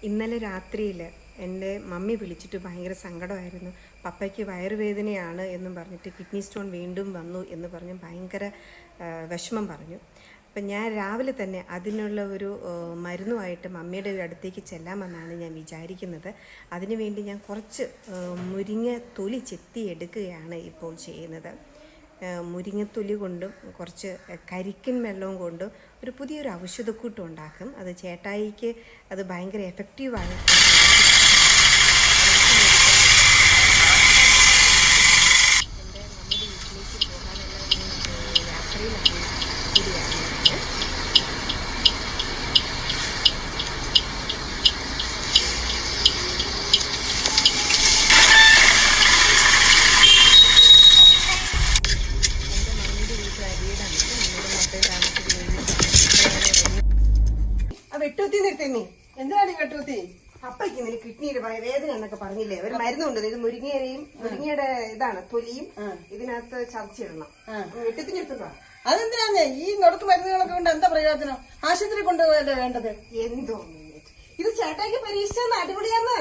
ഇന്നലെ രാത്രിയിൽ എൻ്റെ മമ്മി വിളിച്ചിട്ട് ഭയങ്കര സങ്കടമായിരുന്നു. പപ്പയ്ക്ക് വയറുവേദനയാണ് എന്നും പറഞ്ഞിട്ട് കിഡ്നി സ്റ്റോൺ വീണ്ടും വന്നു എന്ന് പറഞ്ഞ് ഭയങ്കര വിഷമം പറഞ്ഞു. അപ്പം ഞാൻ രാവിലെ തന്നെ അതിനുള്ള ഒരു മരുന്നുമായിട്ട് മമ്മിയുടെ അടുത്തേക്ക് ചെല്ലാമെന്നാണ് ഞാൻ വിചാരിക്കുന്നത്. അതിനുവേണ്ടി ഞാൻ കുറച്ച് മുരിങ്ങ തൊലി ചെത്തി എടുക്കുകയാണ് ഇപ്പോൾ ചെയ്യുന്നത്. മുരിങ്ങത്തൊലി കൊണ്ടും കുറച്ച് കരിക്കിൻ വെള്ളവും കൊണ്ടും ഒരു പുതിയൊരു ഔഷധക്കൂട്ട് ഉണ്ടാക്കും. അത് ചേട്ടായിക്ക് അത് ഭയങ്കര എഫക്റ്റീവാണ്. എൻ്റെ നമ്മുടെ വീട്ടിലേക്ക് പോകാനുള്ള യാത്രയിലാണ് കൂടിയാണ്. വെട്ടൂത്തി നിർത്തി എന്തിനാണ് വെട്ടൂത്തി? അപ്പയ്ക്ക് നിനക്ക് കിഡ്നിയുടെ വേദന എന്നൊക്കെ പറഞ്ഞില്ലേ? ഒരു മരുന്നുണ്ട്, ഇത് മുരിങ്ങയുടെ ഇതാണ് തൊലിയും ഇതിനകത്ത് ചതച്ചിടണം. വെട്ടൂത്തി നിർത്തുക. അതെന്തിനാന്നേ ഈ നുറുക്ക് മരുന്നുകളൊക്കെ കൊണ്ട് എന്താ പ്രയോജനം? ആശുപത്രി കൊണ്ടുപോയല്ലേ വേണ്ടത്? എന്തോ ഇത് ചേട്ടായിക്ക് പരീക്ഷിച്ചാന്ന് അടിപൊളിയാന്ന്.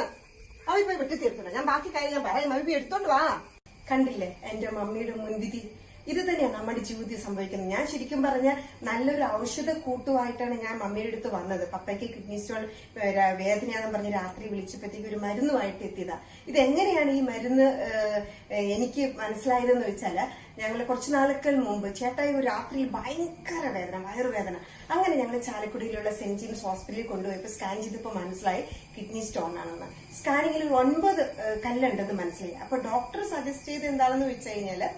അവ ഇപ്പൊ വെട്ടൂത്തി നിർത്തണം. ഞാൻ ബാക്കി കാര്യം ഞാൻ പറയാം. അവ എടുത്തോണ്ട് വാ. കണ്ടില്ലേ എന്റെ മമ്മിയുടെ മുൻവിധി? ഇത് തന്നെയാണ് നമ്മുടെ ജീവിതത്തിൽ സംഭവിക്കുന്നത്. ഞാൻ ശരിക്കും പറഞ്ഞ നല്ലൊരു ഔഷധ കൂട്ടുമായിട്ടാണ് ഞാൻ മമ്മിയുടെ അടുത്ത് വന്നത്. പപ്പയ്ക്ക് കിഡ്നി സ്റ്റോൺ വേദനയാണെന്ന് പറഞ്ഞ് രാത്രി വിളിച്ചപ്പോഴത്തേക്ക് ഒരു മരുന്നുമായിട്ട് എത്തിയതാ. ഇതെങ്ങനെയാണ് ഈ മരുന്ന് എനിക്ക് മനസ്സിലായതെന്ന് വെച്ചാല്, ഞങ്ങൾ കുറച്ചു നാളുകൾ മുമ്പ് ചേട്ടായി ഒരു രാത്രിയിൽ ഭയങ്കര വേദന, വയറുവേദന. അങ്ങനെ ഞങ്ങൾ ചാലക്കുടിയിലുള്ള സെന്റ് ജെയിംസ് ഹോസ്പിറ്റലിൽ കൊണ്ടുപോയപ്പോൾ സ്കാൻ ചെയ്തപ്പോൾ മനസ്സിലായി കിഡ്നി സ്റ്റോൺ ആണെന്ന്. സ്കാനിങ്ങിൽ 9 കല്ലുണ്ടെന്ന് മനസ്സിലായി. അപ്പൊ ഡോക്ടർ സജസ്റ്റ് ചെയ്ത് എന്താണെന്ന് വെച്ച് കഴിഞ്ഞാല്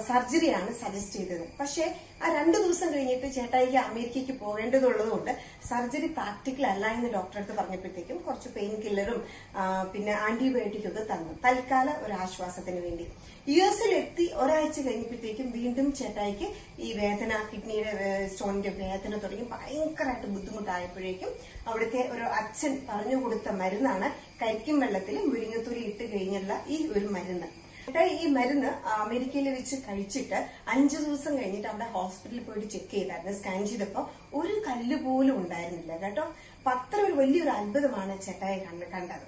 സർജറിയാണ് സജസ്റ്റ് ചെയ്തത്. പക്ഷെ ആ 2 ദിവസം കഴിഞ്ഞിട്ട് ചേട്ടായിക്ക് അമേരിക്കയ്ക്ക് പോകേണ്ടതുള്ളതുകൊണ്ട് സർജറി പ്രാക്ടിക്കൽ അല്ല എന്ന് ഡോക്ടറെ അടുത്ത് പറഞ്ഞപ്പോഴത്തേക്കും കുറച്ച് പെയിൻ കില്ലറും പിന്നെ ആന്റിബയോട്ടിക്കും ഒക്കെ തന്നു, തൽക്കാല ഒരു ആശ്വാസത്തിന് വേണ്ടി. US-ൽ എത്തി ഒരാഴ്ച കഴിഞ്ഞപ്പോഴത്തേക്കും വീണ്ടും ചേട്ടായിക്ക് ഈ വേദന, കിഡ്നിയുടെ സ്റ്റോണിന്റെ വേദന തുടങ്ങി ഭയങ്കരമായിട്ട് ബുദ്ധിമുട്ടായപ്പോഴേക്കും അവിടുത്തെ ഒരു അച്ഛൻ പറഞ്ഞു കൊടുത്ത മരുന്നാണ് കരിക്കും വെള്ളത്തിൽ മുരിങ്ങത്തൊലി ഇട്ട് കഴിഞ്ഞുള്ള ഈ ഒരു മരുന്ന്. ഈ മരുന്ന് അമേരിക്കയിൽ വെച്ച് കഴിച്ചിട്ട് 5 ദിവസം കഴിഞ്ഞിട്ട് അവിടെ ഹോസ്പിറ്റലിൽ പോയിട്ട് ചെക്ക് ചെയ്തായിരുന്നു. സ്കാൻ ചെയ്തപ്പോ ഒരു കല്ല് പോലും ഉണ്ടായിരുന്നില്ല കേട്ടോ. അപ്പൊ അത്ര ഒരു വലിയൊരു അത്ഭുതമാണ് ചേട്ടായി കണ്ടത്.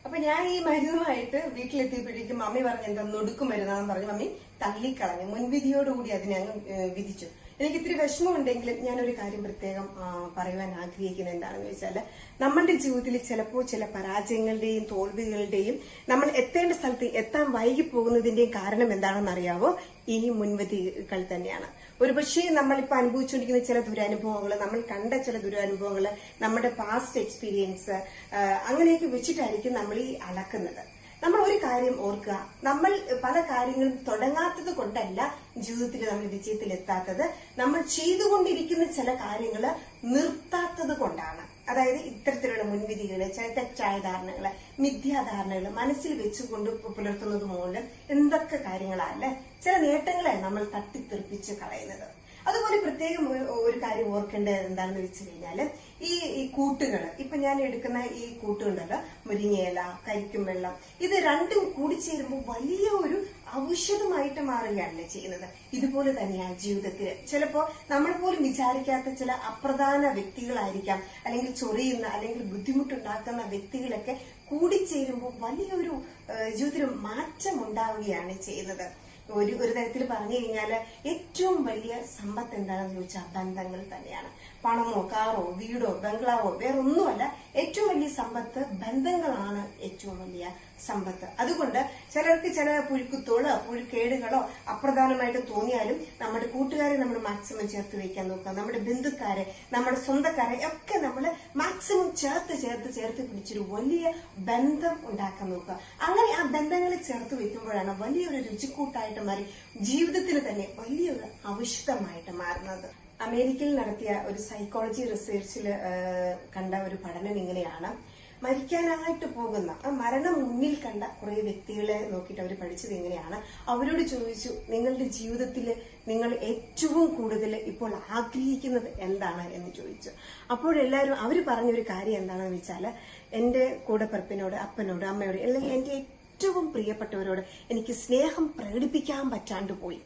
അപ്പൊ ഞാൻ ഈ മരുന്നുമായിട്ട് വീട്ടിലെത്തിയപ്പോഴേക്കും മമ്മി പറഞ്ഞു എന്താ നൊടുക്കും മരുന്നാന്ന് പറഞ്ഞു. മമ്മി തള്ളിക്കളഞ്ഞു, മുൻവിധിയോടുകൂടി അതിനെ അങ്ങ് വിധിച്ചു. എനിക്ക് ഇത്തിരി വിഷമമുണ്ടെങ്കിലും ഞാനൊരു കാര്യം പ്രത്യേകം പറയുവാൻ ആഗ്രഹിക്കുന്നത് എന്താണെന്ന് വെച്ചാല്, നമ്മളുടെ ജീവിതത്തിൽ ചിലപ്പോൾ ചില പരാജയങ്ങളുടെയും തോൽവികളുടെയും നമ്മൾ എത്തേണ്ട സ്ഥലത്ത് എത്താൻ വൈകി പോകുന്നതിന്റെയും കാരണം എന്താണെന്ന് അറിയാവോ? ഈ മുൻവിധികൾ തന്നെയാണ്. ഒരുപക്ഷെ നമ്മളിപ്പോ അനുഭവിച്ചുകൊണ്ടിരിക്കുന്ന ചില ദുരനുഭവങ്ങൾ, നമ്മൾ കണ്ട ചില ദുരനുഭവങ്ങൾ, നമ്മുടെ പാസ്റ്റ് എക്സ്പീരിയൻസ് അങ്ങനെയൊക്കെ വെച്ചിട്ടായിരിക്കും നമ്മൾ ഈ അളക്കുന്നത്. നമ്മൾ ഒരു കാര്യം ഓർക്കുക, നമ്മൾ പല കാര്യങ്ങളും തുടങ്ങാത്തത് കൊണ്ടല്ല ജീവിതത്തിൽ നമ്മൾ വിജയത്തിൽ എത്താത്തത്, നമ്മൾ ചെയ്തുകൊണ്ടിരിക്കുന്ന ചില കാര്യങ്ങൾ നിർത്താത്തത് കൊണ്ടാണ്. അതായത് ഇത്തരത്തിലുള്ള മുൻവിധികള്, തെറ്റായ ധാരണകള്, മിഥ്യാധാരണകള് മനസ്സിൽ വെച്ചുകൊണ്ട് പുലർത്തുന്നത് മൂലം എന്തൊക്കെ കാര്യങ്ങളല്ലേ ചില നേട്ടങ്ങളെ നമ്മൾ തട്ടിത്തെറിപ്പിച്ച് കളയുന്നത്. അതുപോലെ പ്രത്യേകം ഒരു കാര്യം ഓർക്കേണ്ടത് എന്താണെന്ന് വെച്ച് കഴിഞ്ഞാല്, ഈ കൂട്ടുകൾ, ഇപ്പൊ ഞാൻ എടുക്കുന്ന ഈ കൂട്ടുണ്ടല്ലോ, മുരിങ്ങയില, കരിക്കും വെള്ളം, ഇത് രണ്ടും കൂടിച്ചേരുമ്പോൾ വലിയ ഒരു ഔഷധമായിട്ട് മാറുകയാണല്ലേ ചെയ്യുന്നത്. ഇതുപോലെ തന്നെയാണ് ജീവിതത്തിൽ ചിലപ്പോ നമ്മൾ പോലും വിചാരിക്കാത്ത ചില അപ്രധാന വ്യക്തികളായിരിക്കാം, അല്ലെങ്കിൽ ചൊറിയുന്ന അല്ലെങ്കിൽ ബുദ്ധിമുട്ടുണ്ടാക്കുന്ന വ്യക്തികളൊക്കെ കൂടിച്ചേരുമ്പോൾ വലിയൊരു ജീവിതത്തിൽ മാറ്റം ഉണ്ടാവുകയാണ് ചെയ്യുന്നത്. ഒരു തരത്തിൽ പറഞ്ഞു കഴിഞ്ഞാല് ഏറ്റവും വലിയ സമ്പത്ത് എന്താണെന്ന് ചോദിച്ചാൽ ബന്ധങ്ങൾ തന്നെയാണ്. പണമോ കാറോ വീടോ ബംഗ്ലാവോ വേറൊന്നുമല്ല, ഏറ്റവും വലിയ സമ്പത്ത് ബന്ധങ്ങളാണ് ഏറ്റവും വലിയ സമ്പത്ത്. അതുകൊണ്ട് ചിലർക്ക് ചില പുഴുക്കുത്തോളോ പുഴുക്കേടുകളോ അപ്രധാനമായിട്ട് തോന്നിയാലും നമ്മുടെ കൂട്ടുകാരെ നമ്മൾ മാക്സിമം ചേർത്ത് വെക്കാൻ നോക്കുക. നമ്മുടെ ബന്ധുക്കാരെ, നമ്മുടെ സ്വന്തക്കാരെ ഒക്കെ നമ്മൾ മാക്സിമം ചേർത്ത് പിടിച്ചൊരു വലിയ ബന്ധം ഉണ്ടാക്കാൻ നോക്കുക. അങ്ങനെ ആ ബന്ധങ്ങളെ ചേർത്ത് വെക്കുമ്പോഴാണ് വലിയൊരു രുചിക്കൂട്ടായിട്ട് മാറി ജീവിതത്തിന് തന്നെ വലിയൊരു ഔഷധമായിട്ട് മാറുന്നത്. അമേരിക്കയിൽ നടത്തിയ ഒരു സൈക്കോളജി റിസർച്ചിൽ കണ്ട ഒരു പഠനം ഇങ്ങനെയാണ്. മരിക്കാനായിട്ട് പോകുന്ന, മരണം മുന്നിൽ കണ്ട കുറെ വ്യക്തികളെ നോക്കിയിട്ട് അവർ പഠിച്ചത് എങ്ങനെയാണ്. അവരോട് ചോദിച്ചു, നിങ്ങളുടെ ജീവിതത്തിൽ നിങ്ങൾ ഏറ്റവും കൂടുതൽ ഇപ്പോൾ ആഗ്രഹിക്കുന്നത് എന്താണ് എന്ന് ചോദിച്ചു. അപ്പോഴെല്ലാവരും അവർ പറഞ്ഞൊരു കാര്യം എന്താണെന്ന് വെച്ചാല്, എന്റെ കൂടെപ്പിറപ്പിനോട്, അപ്പനോട്, അമ്മയോട്, അല്ലെങ്കിൽ എന്റെ ഏറ്റവും പ്രിയപ്പെട്ടവരോട് എനിക്ക് സ്നേഹം പ്രകടിപ്പിക്കാൻ പറ്റാണ്ട് പോയി.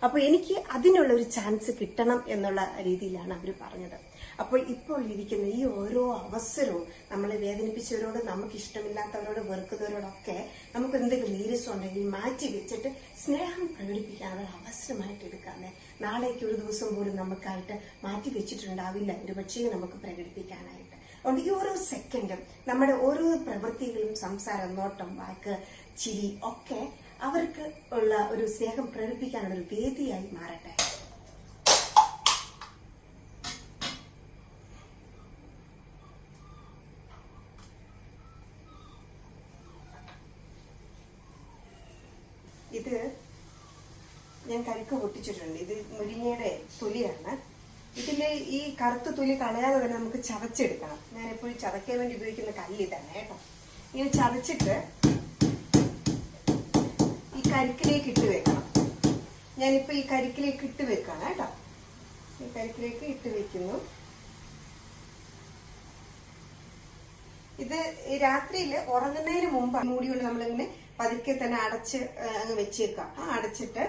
അപ്പൊ എനിക്ക് അതിനുള്ള ഒരു ചാൻസ് കിട്ടണം എന്നുള്ള രീതിയിലാണ് അവർ പറഞ്ഞത്. അപ്പോൾ ഇപ്പോൾ ഇരിക്കുന്ന ഈ ഓരോ അവസരവും നമ്മളെ വേദനിപ്പിച്ചവരോട്, നമുക്ക് ഇഷ്ടമില്ലാത്തവരോട്, വെറുക്കുന്നവരോടൊക്കെ നമുക്ക് എന്തെങ്കിലും നീരസം ഉണ്ടെങ്കിൽ മാറ്റി വെച്ചിട്ട് സ്നേഹം പ്രകടിപ്പിക്കാനുള്ള അവസരമായിട്ട് എടുക്കാമേ. നാളേക്ക് ഒരു ദിവസം പോലും നമുക്കായിട്ട് മാറ്റി വെച്ചിട്ടുണ്ടാവില്ല ഒരുപക്ഷേ നമുക്ക് പ്രകടിപ്പിക്കാനായിട്ട്. അതുകൊണ്ട് ഈ ഓരോ സെക്കൻഡും നമ്മുടെ ഓരോ പ്രവൃത്തികളും, സംസാരം, നോട്ടം, വാക്ക്, ചിരി ഒക്കെ അവർക്ക് ഉള്ള ഒരു സ്നേഹം പ്രകടിപ്പിക്കാനുള്ള ഒരു വേദിയായി മാറട്ടെ. ഇത് ഞാൻ കരിക്ക് പൊട്ടിച്ചിട്ടുണ്ട്. ഇത് മുരിങ്ങയുടെ തൊലിയാണ്. ഇതിലെ ഈ കറുത്ത തൊലി കളയാതെ തന്നെ നമുക്ക് ചതച്ചെടുക്കണം. ഞാൻ എപ്പോഴും ചതയ്ക്കാൻ വേണ്ടി ഉപയോഗിക്കുന്ന കല്ല് തന്നെ കേട്ടോ. ഇങ്ങനെ ചതച്ചിട്ട് ഈ കരിക്കിലേക്ക് ഇട്ട് വെക്കണം. ഞാനിപ്പോ ഈ കരിക്കിലേക്ക് ഇട്ട് വെക്കണം കേട്ടോ. ഈ കരിക്കിലേക്ക് ഇട്ട് വെക്കുന്നു. ഇത് രാത്രിയിൽ ഉറങ്ങുന്നതിന് മുമ്പ് മൂടികൊണ്ട് നമ്മളിങ്ങനെ പതുക്കെ തന്നെ അടച്ച് അങ്ങ് വെച്ചേക്കാം. അടച്ചിട്ട്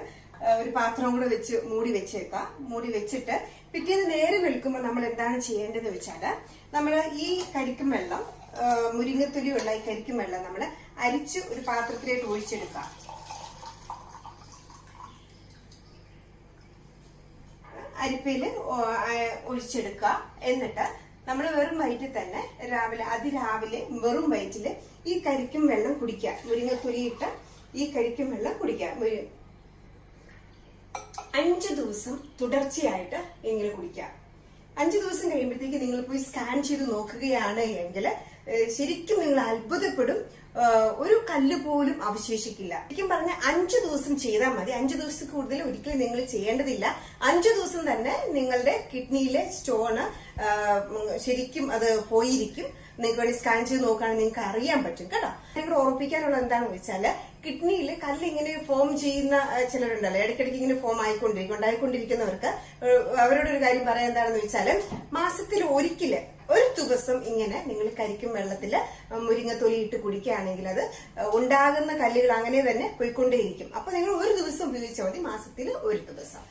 ഒരു പാത്രം കൂടെ വെച്ച് മൂടി വെച്ചേക്കാം. മൂടി വെച്ചിട്ട് പിറ്റേന്ന് നേരെ വെളുക്കുമ്പോൾ നമ്മൾ എന്താണ് ചെയ്യേണ്ടതെന്ന് വെച്ചാല്, നമ്മൾ ഈ കരിക്കും വെള്ളം, മുരിങ്ങത്തൊലിയുള്ള ഈ കരിക്കും വെള്ളം നമ്മൾ അരിച്ച് ഒരു പാത്രത്തിലേക്ക് ഒഴിച്ചെടുക്കാം. അരിപ്പയില് ഒഴിച്ചെടുക്കുക. എന്നിട്ട് നമ്മൾ വെറും വയറ്റിൽ തന്നെ അതിരാവിലെ വെറും വയറ്റില് ഈ കരിക്കും വെള്ളം കുടിക്കുക. മുരിങ്ങത്തൊലിയിട്ട് ഈ കരിക്കും വെള്ളം കുടിക്കുക. 5 ദിവസം തുടർച്ചയായിട്ട് ഇങ്ങനെ കുടിക്കുക. 5 ദിവസം കഴിയുമ്പോഴത്തേക്ക് നിങ്ങൾ പോയി സ്കാൻ ചെയ്ത് നോക്കുകയാണ് എങ്കിൽ ശരിക്കും നിങ്ങൾ അത്ഭുതപ്പെടും. ഒരു കല്ല് പോലും അവശേഷിക്കില്ല. ശരിക്കും പറഞ്ഞാൽ 5 ദിവസം ചെയ്താൽ മതി. 5 ദിവസത്തിൽ കൂടുതൽ ഒരിക്കലും നിങ്ങൾ ചെയ്യേണ്ടതില്ല. 5 ദിവസം തന്നെ നിങ്ങളുടെ കിഡ്നിയിലെ സ്റ്റോണ് ശരിക്കും അത് പോയിരിക്കും. നിങ്ങൾക്ക് വേണ്ടി സ്കാൻ ചെയ്ത് നോക്കുകയാണെങ്കിൽ നിങ്ങൾക്ക് അറിയാൻ പറ്റും കേട്ടോ. നിങ്ങൾ ഉറപ്പിക്കാനുള്ള എന്താണെന്ന് വെച്ചാല്, കിഡ്നിയിൽ കല്ല് ഇങ്ങനെ ഫോം ചെയ്യുന്ന ചിലരുണ്ടല്ലോ, ഇടയ്ക്കിടയ്ക്ക് ഇങ്ങനെ ഫോം ഉണ്ടായിക്കൊണ്ടിരിക്കുന്നവർക്ക് അവരോട് ഒരു കാര്യം പറയാൻ എന്താണെന്ന് വെച്ചാല്, മാസത്തിൽ ഒരിക്കല് ഒരു ദിവസം ഇങ്ങനെ നിങ്ങൾ കരിക്കും വെള്ളത്തില് മുരിങ്ങത്തൊലി ഇട്ട് കുടിക്കുകയാണെങ്കിൽ അത് ഉണ്ടാകുന്ന കല്ലുകൾ അങ്ങനെ തന്നെ പോയിക്കൊണ്ടേയിരിക്കും. അപ്പൊ നിങ്ങൾ ഒരു ദിവസം ഉപയോഗിച്ചാൽ മതി, മാസത്തിൽ ഒരു ദിവസം.